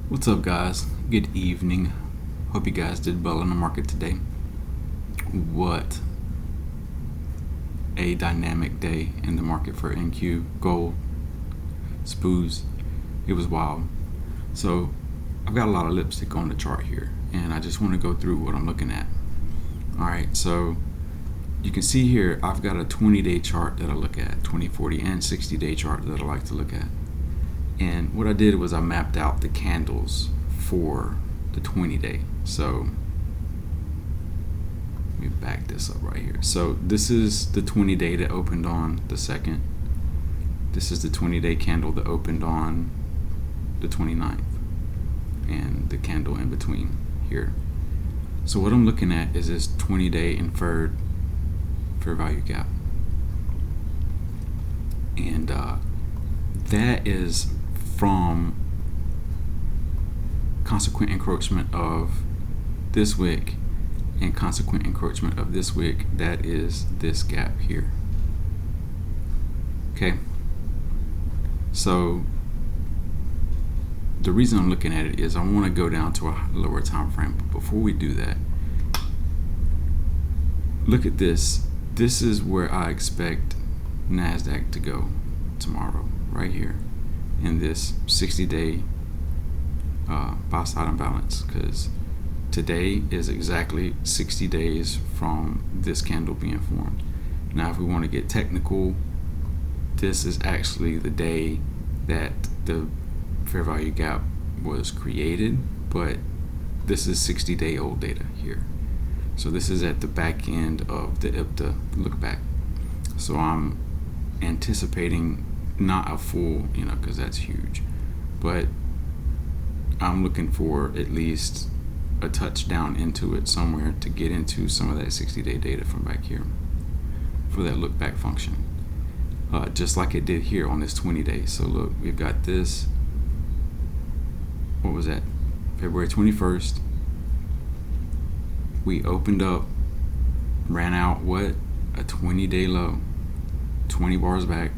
What's up, guys? Good evening. Hope you guys did well in the market today. What a dynamic day in the market for NQ, gold, SPOOs. It was wild. So, I've got a lot of lipstick on the chart here, and I just want to go through what I'm looking at. Alright, so you can see here I've got a 20-day chart that I look at, 20, 40, and 60-day chart that I like to look at. And what I did was I mapped out the candles for the 20-day. So let me back this up right here. So this is the 20-day that opened on the 2nd. This is the 20-day candle that opened on the 29th, and the candle in between here. So what I'm looking at is this 20-day inferred fair value gap, and that is from consequent encroachment of this wick and consequent encroachment of this wick. That is this gap here. Okay, so the reason I'm looking at it is I want to go down to a lower time frame. But before we do that, look at this. This is where I expect NASDAQ to go tomorrow, right here in this 60-day buy side imbalance, because today is exactly 60 days from this candle being formed. Now, if we want to get technical, this is actually the day that the fair value gap was created, but this is 60-day old data here. So this is at the back end of the IPTA look back. So I'm anticipating not a full, because that's huge, but I'm looking for at least a touchdown into it somewhere to get into some of that 60-day data from back here for that look back function, just like it did here on this 20 days. So look, we've got this, what was that, February 21st. We opened up, ran out what, a 20-day low, 20 bars back,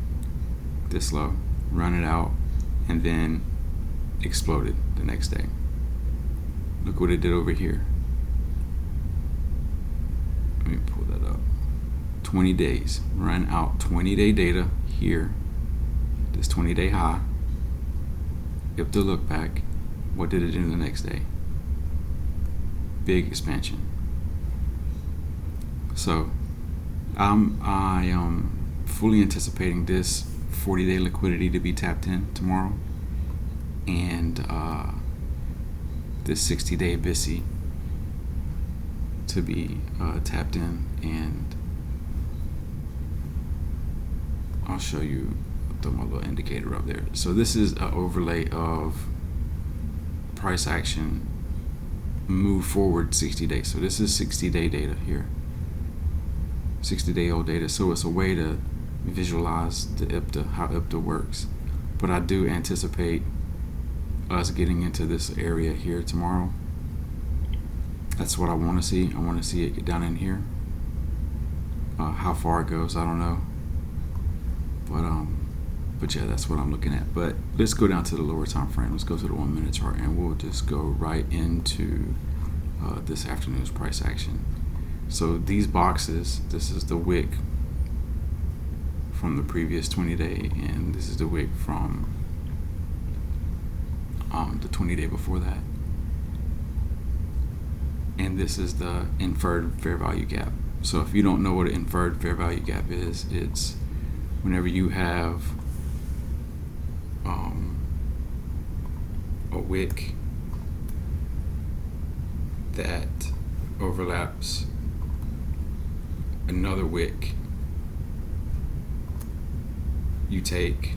this low, run it out, and then exploded the next day. Look what it did over here. Let me pull that up. 20 days, run out 20-day data here, this 20-day high, if the look back, what did it do the next day? Big expansion. So I am fully anticipating this 40-day liquidity to be tapped in tomorrow, and this 60-day BISI to be tapped in, and I'll show you my little indicator up there. So this is an overlay of price action move forward 60 days. So this is 60-day data here, 60-day old data. So it's a way to visualize the IPTA, how IPTA works. But I do anticipate us getting into this area here tomorrow. That's what I want to see. I want to see it get down in here. How far it goes, I don't know. But yeah, that's what I'm looking at. But let's go down to the lower time frame. Let's go to the 1 minute chart, and we'll just go right into this afternoon's price action. So these boxes, this is the wick from the previous 20-day, and this is the wick from the 20-day before that. And this is the inferred fair value gap. So if you don't know what an inferred fair value gap is, it's whenever you have a wick that overlaps another wick, you take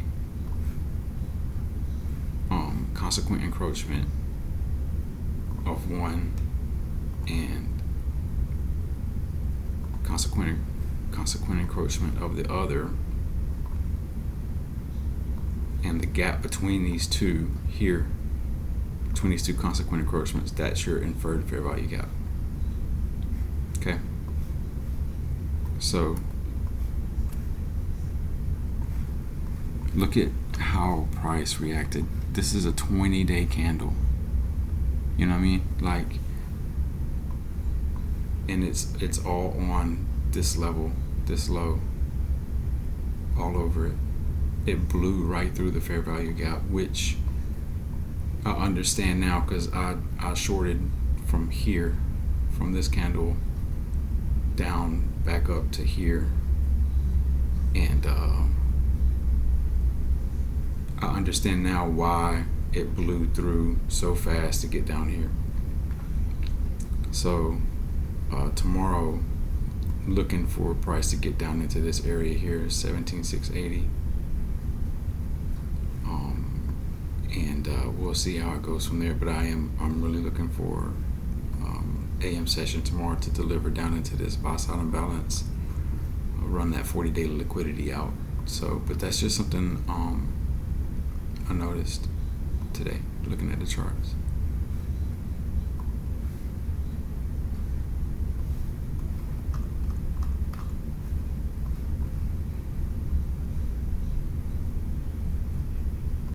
consequent encroachment of one and consequent encroachment of the other, and the gap between these two here, between these two consequent encroachments, that's your inferred fair value gap. Okay, so look at how price reacted. This is a 20-day candle. You know what I mean? Like, and it's all on this level, this low, all over it. It blew right through the fair value gap, which I understand now because I shorted from here, from this candle down back up to here, and I understand now why it blew through so fast to get down here. So tomorrow, looking for a price to get down into this area here, 17,680, and we'll see how it goes from there. But I'm really looking for AM session tomorrow to deliver down into this buy side imbalance, run that 40-day liquidity out. So, but that's just something I noticed today looking at the charts.